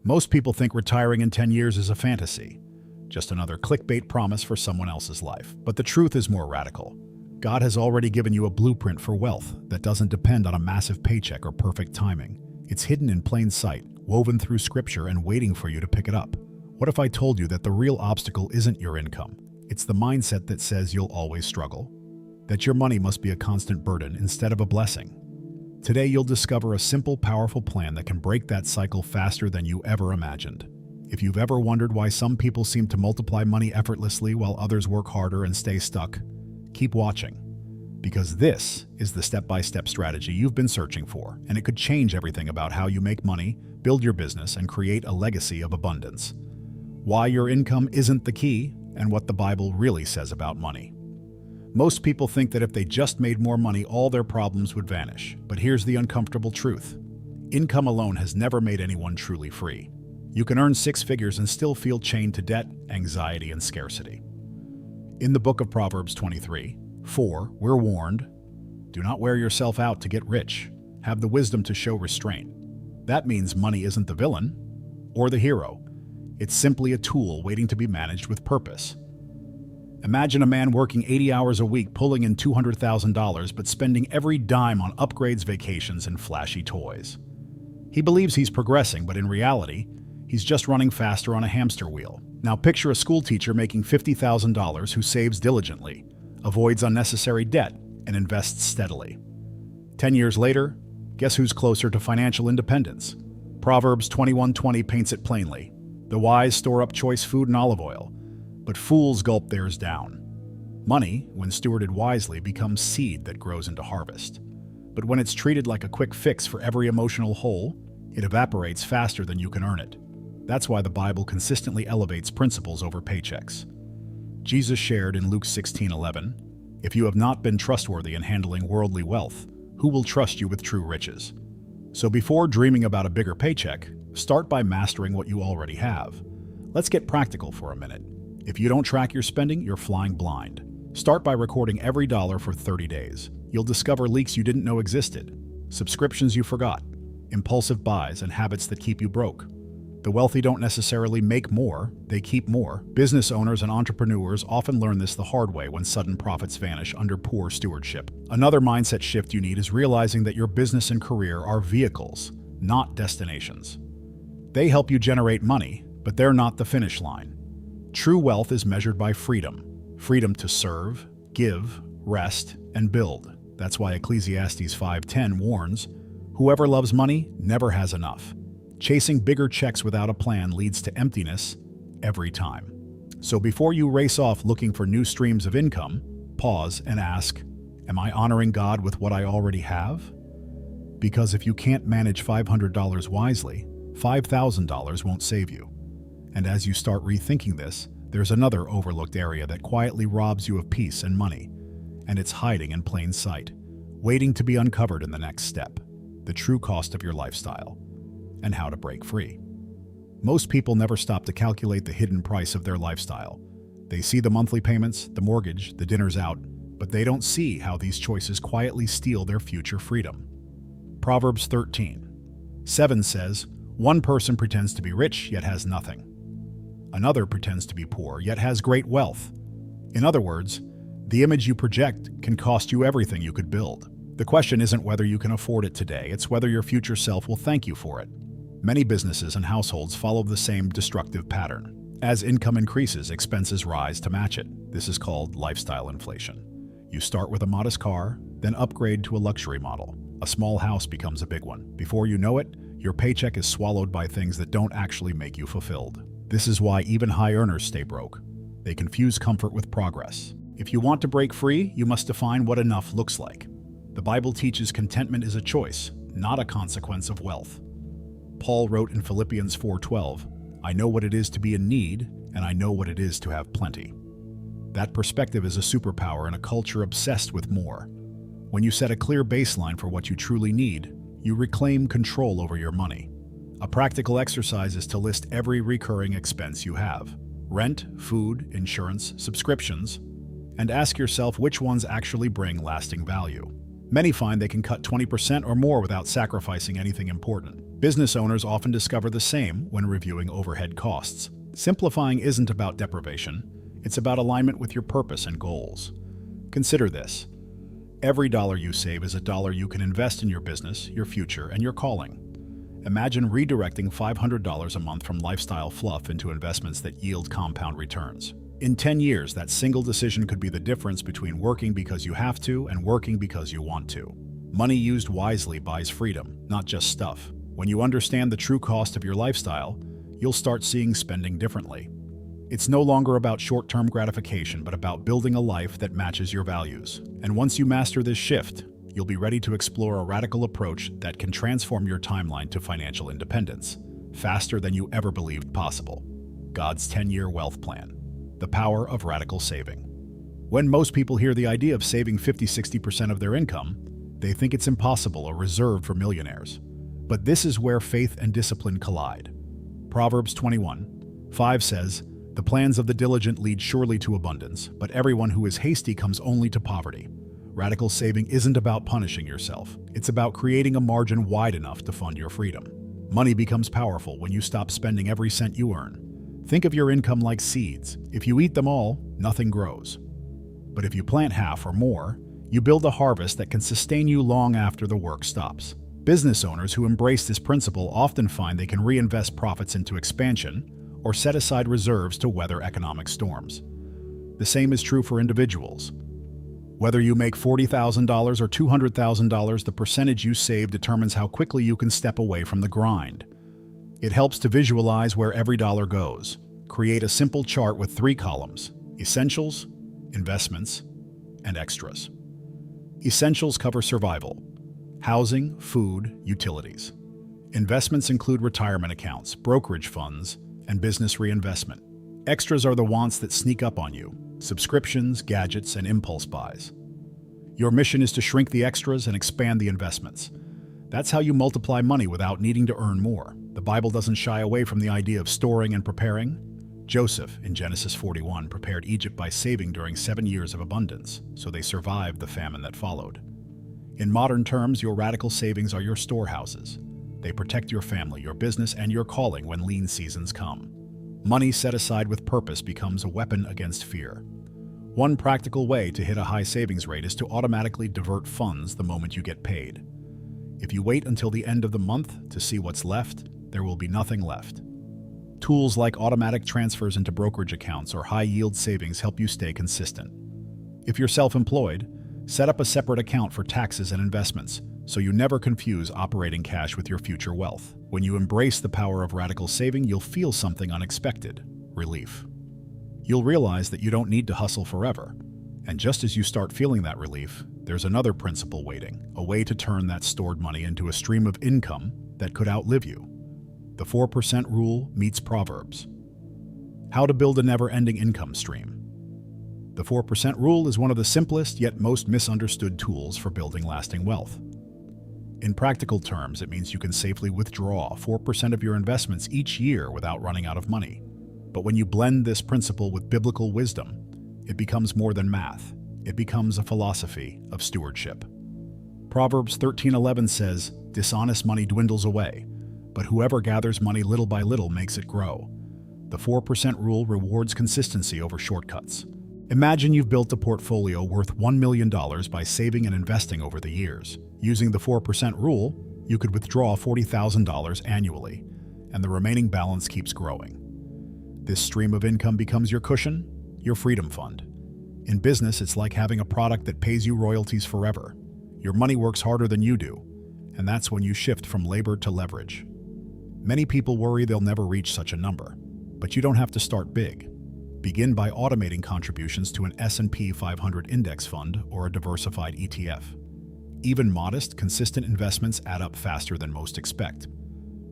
Most people think retiring in 10 years is a fantasy, just another clickbait promise for someone else's life. But the truth is more radical. God has already given you a blueprint for wealth that doesn't depend on a massive paycheck or perfect timing. It's hidden in plain sight, woven through scripture and waiting for you to pick it up. What if I told you that the real obstacle isn't your income? It's the mindset that says you'll always struggle, that your money must be a constant burden instead of a blessing. Today, you'll discover a simple, powerful plan that can break that cycle faster than you ever imagined. If you've ever wondered why some people seem to multiply money effortlessly while others work harder and stay stuck, keep watching. Because this is the step-by-step strategy you've been searching for, and it could change everything about how you make money, build your business, and create a legacy of abundance. Why your income isn't the key, and what the Bible really says about money. Most people think that if they just made more money, all their problems would vanish. But here's the uncomfortable truth. Income alone has never made anyone truly free. You can earn six figures and still feel chained to debt, anxiety, and scarcity. In the book of Proverbs 23:4, we're warned, do not wear yourself out to get rich. Have the wisdom to show restraint. That means money isn't the villain or the hero. It's simply a tool waiting to be managed with purpose. Imagine a man working 80 hours a week, pulling in $200,000, but spending every dime on upgrades, vacations, and flashy toys. He believes he's progressing, but in reality, he's just running faster on a hamster wheel. Now picture a school teacher making $50,000 who saves diligently, avoids unnecessary debt, and invests steadily. 10 years later, guess who's closer to financial independence? Proverbs 21:20 paints it plainly. The wise store up choice food and olive oil, but fools gulp theirs down. Money, when stewarded wisely, becomes seed that grows into harvest. But when it's treated like a quick fix for every emotional hole, it evaporates faster than you can earn it. That's why the Bible consistently elevates principles over paychecks. Jesus shared in Luke 16:11, "If you have not been trustworthy in handling worldly wealth, who will trust you with true riches?" So before dreaming about a bigger paycheck, start by mastering what you already have. Let's get practical for a minute. If you don't track your spending, you're flying blind. Start by recording every dollar for 30 days. You'll discover leaks you didn't know existed, subscriptions you forgot, impulsive buys, and habits that keep you broke. The wealthy don't necessarily make more, they keep more. Business owners and entrepreneurs often learn this the hard way when sudden profits vanish under poor stewardship. Another mindset shift you need is realizing that your business and career are vehicles, not destinations. They help you generate money, but they're not the finish line. True wealth is measured by freedom. Freedom to serve, give, rest, and build. That's why Ecclesiastes 5:10 warns, "Whoever loves money never has enough." Chasing bigger checks without a plan leads to emptiness every time. So before you race off looking for new streams of income, pause and ask, am I honoring God with what I already have? Because if you can't manage $500 wisely, $5,000 won't save you. And as you start rethinking this, there's another overlooked area that quietly robs you of peace and money, and it's hiding in plain sight, waiting to be uncovered in the next step, the true cost of your lifestyle, and how to break free. Most people never stop to calculate the hidden price of their lifestyle. They see the monthly payments, the mortgage, the dinners out, but they don't see how these choices quietly steal their future freedom. Proverbs 13:7 says, "One person pretends to be rich, yet has nothing. Another pretends to be poor, yet has great wealth." In other words, the image you project can cost you everything you could build. The question isn't whether you can afford it today, it's whether your future self will thank you for it. Many businesses and households follow the same destructive pattern. As income increases, expenses rise to match it. This is called lifestyle inflation. You start with a modest car, then upgrade to a luxury model. A small house becomes a big one. Before you know it, your paycheck is swallowed by things that don't actually make you fulfilled. This is why even high earners stay broke. They confuse comfort with progress. If you want to break free, you must define what enough looks like. The Bible teaches contentment is a choice, not a consequence of wealth. Paul wrote in Philippians 4:12, "I know what it is to be in need, and I know what it is to have plenty." That perspective is a superpower in a culture obsessed with more. When you set a clear baseline for what you truly need, you reclaim control over your money. A practical exercise is to list every recurring expense you have: rent, food, insurance, subscriptions, and ask yourself which ones actually bring lasting value. Many find they can cut 20% or more without sacrificing anything important. Business owners often discover the same when reviewing overhead costs. Simplifying isn't about deprivation, it's about alignment with your purpose and goals. Consider this. Every dollar you save is a dollar you can invest in your business, your future, and your calling. Imagine redirecting $500 a month from lifestyle fluff into investments that yield compound returns. In 10 years, that single decision could be the difference between working because you have to and working because you want to. Money used wisely buys freedom, not just stuff. When you understand the true cost of your lifestyle, you'll start seeing spending differently. It's no longer about short-term gratification, but about building a life that matches your values. And once you master this shift, you'll be ready to explore a radical approach that can transform your timeline to financial independence, faster than you ever believed possible. God's 10-year wealth plan. The power of radical saving. When most people hear the idea of saving 50-60% of their income, they think it's impossible or reserved for millionaires. But this is where faith and discipline collide. Proverbs 21:5 says, "The plans of the diligent lead surely to abundance, but everyone who is hasty comes only to poverty." Radical saving isn't about punishing yourself. It's about creating a margin wide enough to fund your freedom. Money becomes powerful when you stop spending every cent you earn. Think of your income like seeds. If you eat them all, nothing grows. But if you plant half or more, you build a harvest that can sustain you long after the work stops. Business owners who embrace this principle often find they can reinvest profits into expansion or set aside reserves to weather economic storms. The same is true for individuals. Whether you make $40,000 or $200,000, the percentage you save determines how quickly you can step away from the grind. It helps to visualize where every dollar goes. Create a simple chart with 3 columns: essentials, investments, and extras. Essentials cover survival: housing, food, utilities. Investments include retirement accounts, brokerage funds, and business reinvestment. Extras are the wants that sneak up on you: subscriptions, gadgets, and impulse buys. Your mission is to shrink the extras and expand the investments. That's how you multiply money without needing to earn more. The Bible doesn't shy away from the idea of storing and preparing. Joseph, in Genesis 41, prepared Egypt by saving during 7 years of abundance, so they survived the famine that followed. In modern terms, your radical savings are your storehouses. They protect your family, your business, and your calling when lean seasons come. Money set aside with purpose becomes a weapon against fear. One practical way to hit a high savings rate is to automatically divert funds the moment you get paid. If you wait until the end of the month to see what's left, there will be nothing left. Tools like automatic transfers into brokerage accounts or high-yield savings help you stay consistent. If you're self-employed, set up a separate account for taxes and investments, so you never confuse operating cash with your future wealth. When you embrace the power of radical saving, you'll feel something unexpected: relief. You'll realize that you don't need to hustle forever. And just as you start feeling that relief, there's another principle waiting, a way to turn that stored money into a stream of income that could outlive you. The 4% rule meets Proverbs. How to build a never-ending income stream. The 4% rule is one of the simplest yet most misunderstood tools for building lasting wealth. In practical terms, it means you can safely withdraw 4% of your investments each year without running out of money. But when you blend this principle with biblical wisdom, it becomes more than math. It becomes a philosophy of stewardship. Proverbs 13:11 says, "Dishonest money dwindles away, but whoever gathers money little by little makes it grow." The 4% rule rewards consistency over shortcuts. Imagine you've built a portfolio worth $1 million by saving and investing over the years. Using the 4% rule, you could withdraw $40,000 annually, and the remaining balance keeps growing. This stream of income becomes your cushion, your freedom fund. In business, it's like having a product that pays you royalties forever. Your money works harder than you do, and that's when you shift from labor to leverage. Many people worry they'll never reach such a number, but you don't have to start big. Begin by automating contributions to an S&P 500 index fund or a diversified ETF. Even modest, consistent investments add up faster than most expect.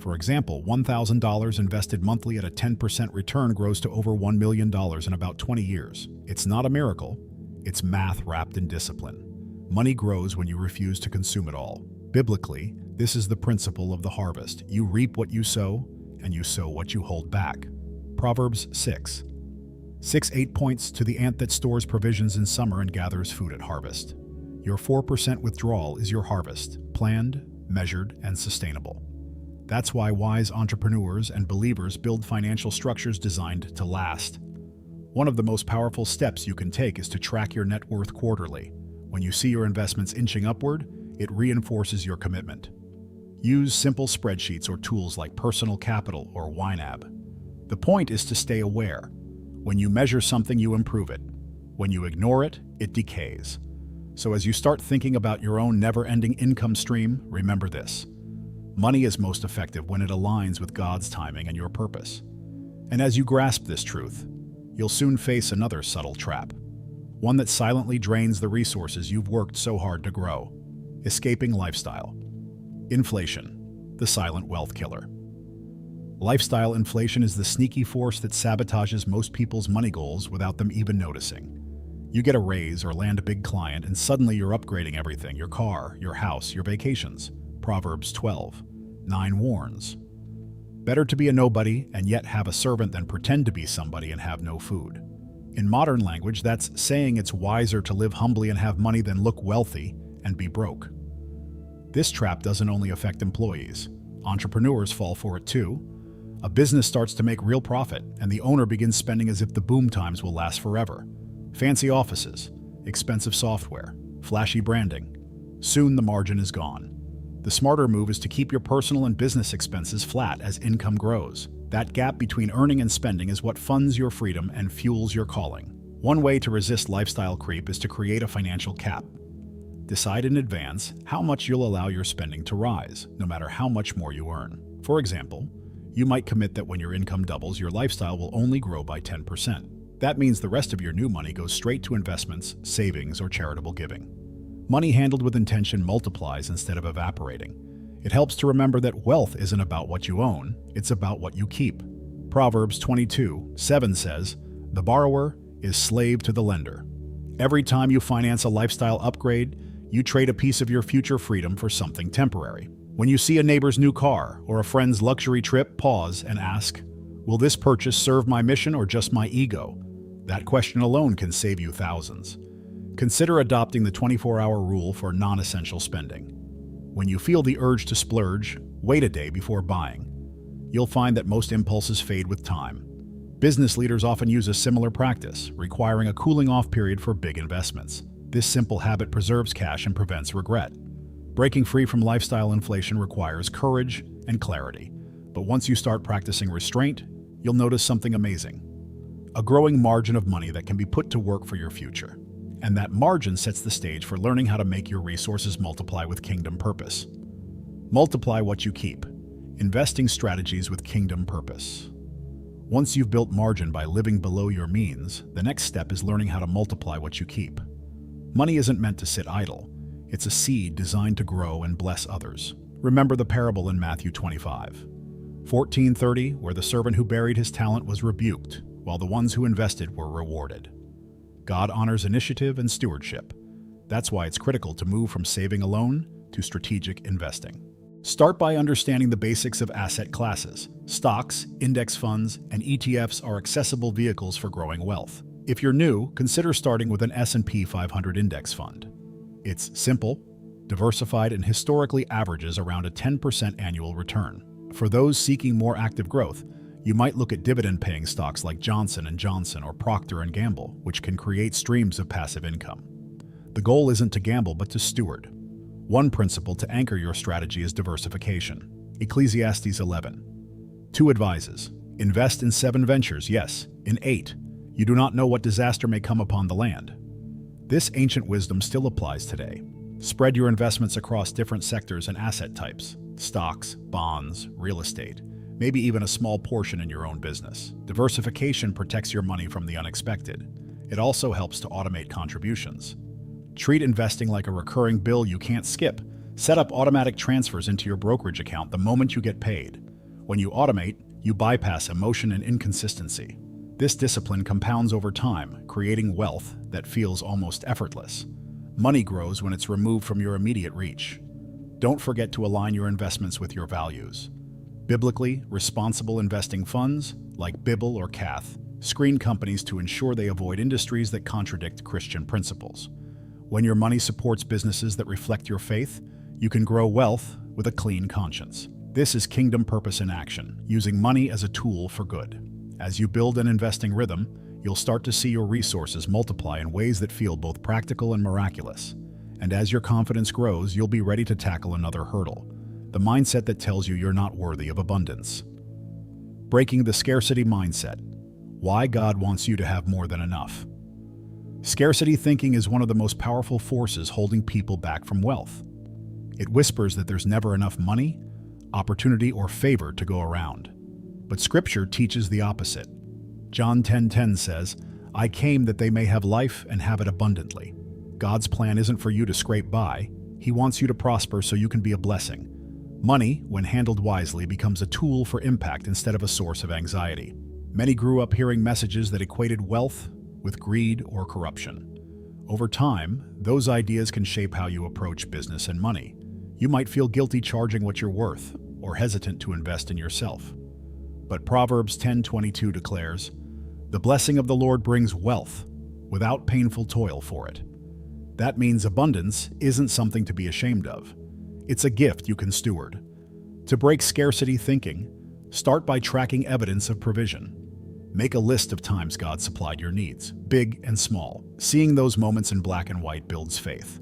For example, $1,000 invested monthly at a 10% return grows to over $1 million in about 20 years. It's not a miracle, it's math wrapped in discipline. Money grows when you refuse to consume it all. Biblically, this is the principle of the harvest. You reap what you sow, and you sow what you hold back. Proverbs 6:8 points to the ant that stores provisions in summer and gathers food at harvest. Your 4% withdrawal is your harvest, planned, measured, and sustainable. That's why wise entrepreneurs and believers build financial structures designed to last. One of the most powerful steps you can take is to track your net worth quarterly. When you see your investments inching upward, it reinforces your commitment. Use simple spreadsheets or tools like Personal Capital or YNAB. The point is to stay aware. When you measure something, you improve it. When you ignore it, it decays. So as you start thinking about your own never-ending income stream, remember this. Money is most effective when it aligns with God's timing and your purpose. And as you grasp this truth, you'll soon face another subtle trap. One that silently drains the resources you've worked so hard to grow. Escaping lifestyle. Inflation, the silent wealth killer. Lifestyle inflation is the sneaky force that sabotages most people's money goals without them even noticing. You get a raise or land a big client and suddenly you're upgrading everything: your car, your house, your vacations. Proverbs 12:9 warns. Better to be a nobody and yet have a servant than pretend to be somebody and have no food. In modern language, that's saying it's wiser to live humbly and have money than look wealthy and be broke. This trap doesn't only affect employees. Entrepreneurs fall for it too. A business starts to make real profit, and the owner begins spending as if the boom times will last forever. Fancy offices, expensive software, flashy branding. Soon the margin is gone. The smarter move is to keep your personal and business expenses flat as income grows. That gap between earning and spending is what funds your freedom and fuels your calling. One way to resist lifestyle creep is to create a financial cap. Decide in advance how much you'll allow your spending to rise, no matter how much more you earn. For example, you might commit that when your income doubles, your lifestyle will only grow by 10%. That means the rest of your new money goes straight to investments, savings, or charitable giving. Money handled with intention multiplies instead of evaporating. It helps to remember that wealth isn't about what you own, it's about what you keep. Proverbs 22:7 says, "The borrower is slave to the lender." Every time you finance a lifestyle upgrade, you trade a piece of your future freedom for something temporary. When you see a neighbor's new car or a friend's luxury trip, pause and ask, will this purchase serve my mission or just my ego? That question alone can save you thousands. Consider adopting the 24-hour rule for non-essential spending. When you feel the urge to splurge, wait a day before buying. You'll find that most impulses fade with time. Business leaders often use a similar practice, requiring a cooling-off period for big investments. This simple habit preserves cash and prevents regret. Breaking free from lifestyle inflation requires courage and clarity. But once you start practicing restraint, you'll notice something amazing. A growing margin of money that can be put to work for your future. And that margin sets the stage for learning how to make your resources multiply with kingdom purpose. Multiply what you keep. Investing strategies with kingdom purpose. Once you've built margin by living below your means, the next step is learning how to multiply what you keep. Money isn't meant to sit idle. It's a seed designed to grow and bless others. Remember the parable in Matthew 25:14-30, where the servant who buried his talent was rebuked, while the ones who invested were rewarded. God honors initiative and stewardship. That's why it's critical to move from saving alone to strategic investing. Start by understanding the basics of asset classes. Stocks, index funds, and ETFs are accessible vehicles for growing wealth. If you're new, consider starting with an S&P 500 index fund. It's simple, diversified, and historically averages around a 10% annual return. For those seeking more active growth, you might look at dividend-paying stocks like Johnson & Johnson or Procter & Gamble, which can create streams of passive income. The goal isn't to gamble, but to steward. One principle to anchor your strategy is diversification. Ecclesiastes 11:2 advises, invest in 7 ventures, yes, in 8. You do not know what disaster may come upon the land. This ancient wisdom still applies today. Spread your investments across different sectors and asset types: stocks, bonds, real estate, maybe even a small portion in your own business. Diversification protects your money from the unexpected. It also helps to automate contributions. Treat investing like a recurring bill you can't skip. Set up automatic transfers into your brokerage account the moment you get paid. When you automate, you bypass emotion and inconsistency. This discipline compounds over time, creating wealth that feels almost effortless. Money grows when it's removed from your immediate reach. Don't forget to align your investments with your values. Biblically responsible investing funds, like Bibble or Cath, screen companies to ensure they avoid industries that contradict Christian principles. When your money supports businesses that reflect your faith, you can grow wealth with a clean conscience. This is kingdom purpose in action, using money as a tool for good. As you build an investing rhythm, you'll start to see your resources multiply in ways that feel both practical and miraculous. And as your confidence grows, you'll be ready to tackle another hurdle, the mindset that tells you you're not worthy of abundance. Breaking the scarcity mindset. Why God wants you to have more than enough. Scarcity thinking is one of the most powerful forces holding people back from wealth. It whispers that there's never enough money, opportunity, or favor to go around. But Scripture teaches the opposite. John 10:10 says, "I came that they may have life and have it abundantly." God's plan isn't for you to scrape by. He wants you to prosper so you can be a blessing. Money, when handled wisely, becomes a tool for impact instead of a source of anxiety. Many grew up hearing messages that equated wealth with greed or corruption. Over time, those ideas can shape how you approach business and money. You might feel guilty charging what you're worth, or hesitant to invest in yourself. But Proverbs 10:22 declares, "The blessing of the Lord brings wealth, without painful toil for it." That means abundance isn't something to be ashamed of. It's a gift you can steward. To break scarcity thinking, start by tracking evidence of provision. Make a list of times God supplied your needs, big and small. Seeing those moments in black and white builds faith.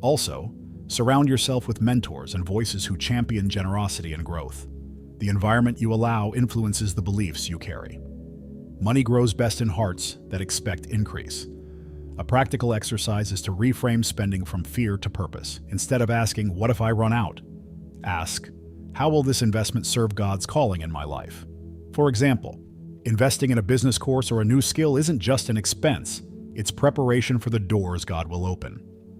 Also, surround yourself with mentors and voices who champion generosity and growth. The environment you allow influences the beliefs you carry. Money grows best in hearts that expect increase. A practical exercise is to reframe spending from fear to purpose. Instead of asking, "What if I run out?" ask, "How will this investment serve God's calling in my life?" For example, investing in a business course or a new skill isn't just an expense, it's preparation for the doors God will open.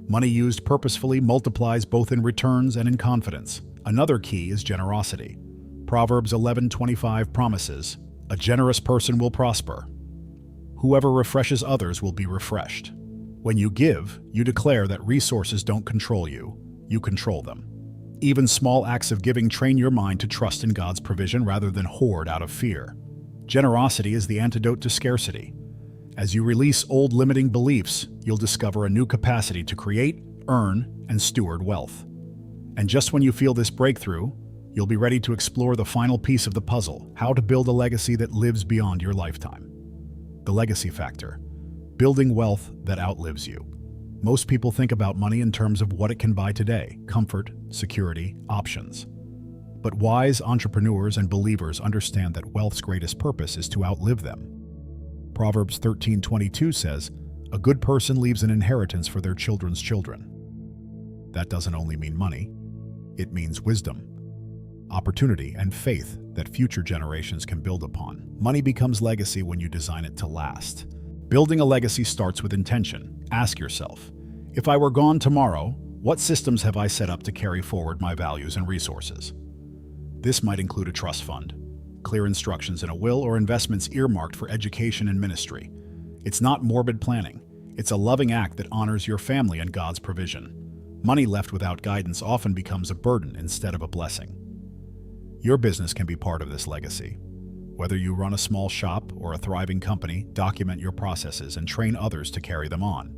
Money used purposefully multiplies both in returns and in confidence. Another key is generosity. Proverbs 11:25 promises, "A generous person will prosper. Whoever refreshes others will be refreshed." When you give, you declare that resources don't control you, you control them. Even small acts of giving train your mind to trust in God's provision rather than hoard out of fear. Generosity is the antidote to scarcity. As you release old limiting beliefs, you'll discover a new capacity to create, earn, and steward wealth. And just when you feel this breakthrough, you'll be ready to explore the final piece of the puzzle: how to build a legacy that lives beyond your lifetime. The legacy factor. Building wealth that outlives you. Most people think about money in terms of what it can buy today: comfort, security, options. But wise entrepreneurs and believers understand that wealth's greatest purpose is to outlive them. Proverbs 13:22 says, "A good person leaves an inheritance for their children's children." That doesn't only mean money, it means wisdom, opportunity, and faith that future generations can build upon. Money becomes legacy when you design it to last. Building a legacy starts with intention. Ask yourself, if I were gone tomorrow, what systems have I set up to carry forward my values and resources? This might include a trust fund, clear instructions in a will, or investments earmarked for education and ministry. It's not morbid planning. It's a loving act that honors your family and God's provision. Money left without guidance often becomes a burden instead of a blessing. Your business can be part of this legacy. Whether you run a small shop or a thriving company, document your processes and train others to carry them on.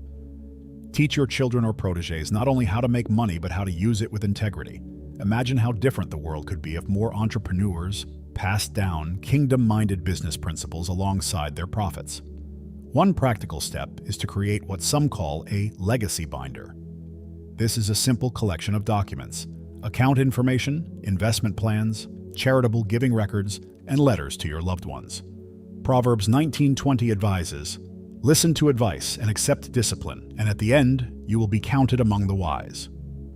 Teach your children or protégés not only how to make money, but how to use it with integrity. Imagine how different the world could be if more entrepreneurs passed down kingdom-minded business principles alongside their profits. One practical step is to create what some call a legacy binder. This is a simple collection of documents: account information, investment plans, charitable giving records, and letters to your loved ones. Proverbs 19:20 advises, "Listen to advice and accept discipline, and at the end, you will be counted among the wise."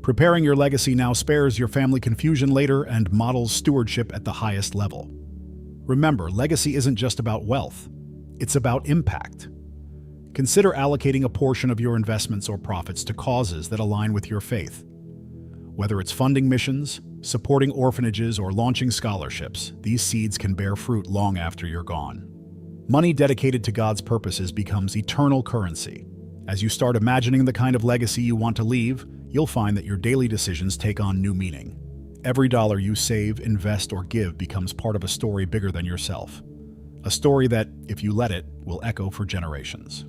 Preparing your legacy now spares your family confusion later and models stewardship at the highest level. Remember, legacy isn't just about wealth, it's about impact. Consider allocating a portion of your investments or profits to causes that align with your faith. Whether it's funding missions, supporting orphanages, or launching scholarships, these seeds can bear fruit long after you're gone. Money dedicated to God's purposes becomes eternal currency. As you start imagining the kind of legacy you want to leave, you'll find that your daily decisions take on new meaning. Every dollar you save, invest, or give becomes part of a story bigger than yourself. A story that, if you let it, will echo for generations.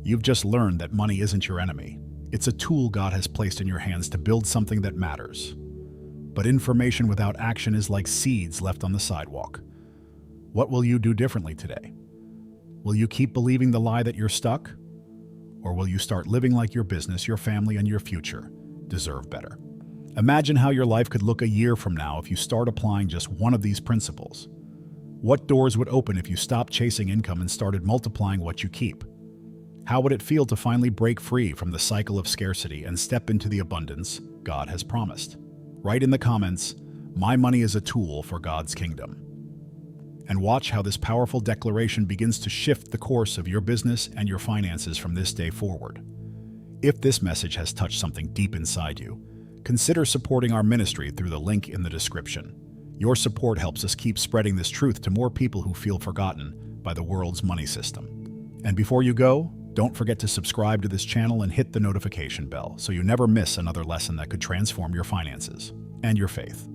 You've just learned that money isn't your enemy. It's a tool God has placed in your hands to build something that matters. But information without action is like seeds left on the sidewalk. What will you do differently today? Will you keep believing the lie that you're stuck? Or will you start living like your business, your family, and your future deserve better? Imagine how your life could look a year from now if you start applying just one of these principles. What doors would open if you stopped chasing income and started multiplying what you keep? How would it feel to finally break free from the cycle of scarcity and step into the abundance God has promised? Write in the comments, "My money is a tool for God's kingdom." And watch how this powerful declaration begins to shift the course of your business and your finances from this day forward. If this message has touched something deep inside you, consider supporting our ministry through the link in the description. Your support helps us keep spreading this truth to more people who feel forgotten by the world's money system. And before you go, don't forget to subscribe to this channel and hit the notification bell so you never miss another lesson that could transform your finances and your faith.